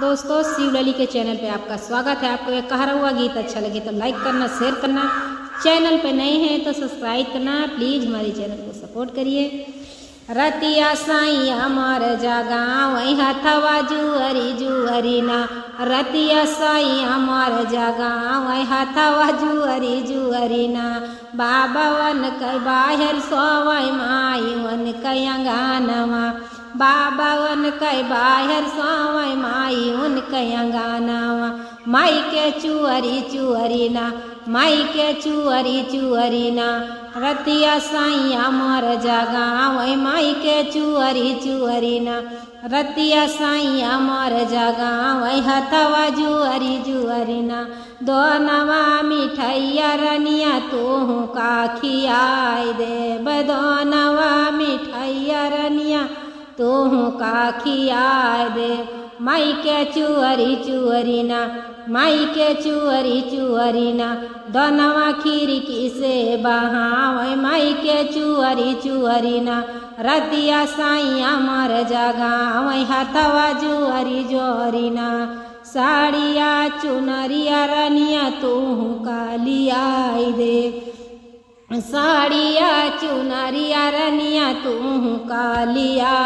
दोस्तों शिवलली के चैनल पे आपका स्वागत है। आपको यह कहा हुआ गीत अच्छा लगे तो लाइक करना, शेयर करना, चैनल पे नए हैं तो सब्सक्राइब करना। प्लीज़ हमारे चैनल को सपोर्ट करिए। रतिया साईं मार जागा वही हथवा जुअरी जुअरी ना, रतिया साईं मार जागा वही हथवा जुअरी जुअरी ना। बाबा वन कई बाहर सोवई माई वन कई अंगानवा, बाबा वन कई बाहर सोवई माई उन कई अंगानवा। माई के चुअरी चुअरी ना, माई के चुअरी चुअरी ना, रतिया साईं मोर जागा वही माई के चुअरी चुअरी ना, रतिया साईं मोर जागा वही हथवा जुअरी जुअरी ना। दोनवा मिठैया रनिया तू का खियाई देब, दोनवा मिठैया रनिया तू का खियाई देब। माई के चुअरी चुअरी ना, माई के चुअरी चुअरी ना, दोनवा खिड़की से बहावे माई के चुअरी चुअरी ना। रतिया साईं मर जागा वही हथवा जुअरी जोरी ना। साड़िया चुनरिया रनिया तू कालियाई दे, साड़िया चुनरिया रनिया तू कालिया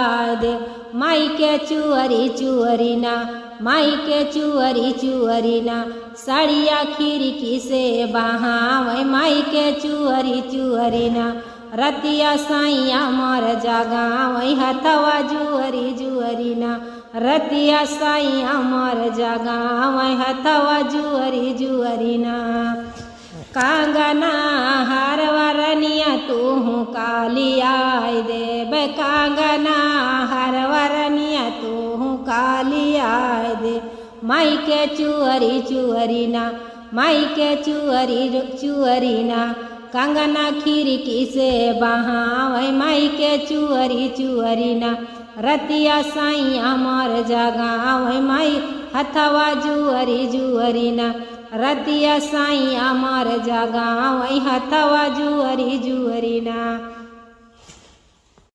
दे। माई के चुअरी चुअरी ना, माई के चुअरी चुअरी ना, साड़िया खिड़की से बहावे माई के चुअरी चुअरी ना। रतिया साईं मोर जागा वही हथवा जुअरी जुअरी ना, रतिया साईं मोर जागा वही हथवा जुअरी जुअरी ना। कांगना हारवा रनिया तू कालियाई देब, कांगना हारवा रनिया तू कालियाई दे। माई के चुअरी चुअरी ना, माई के चुअरी चुअरी ना, कंगना खिड़की से बहावे माई के चुअरी चुअरी ना। रतिया साईं मोर जागा वही माई हथवा जुअरी जुअरी ना, रतिया साईं मोर जागा वही हथवा जुअरी जुअरी ना।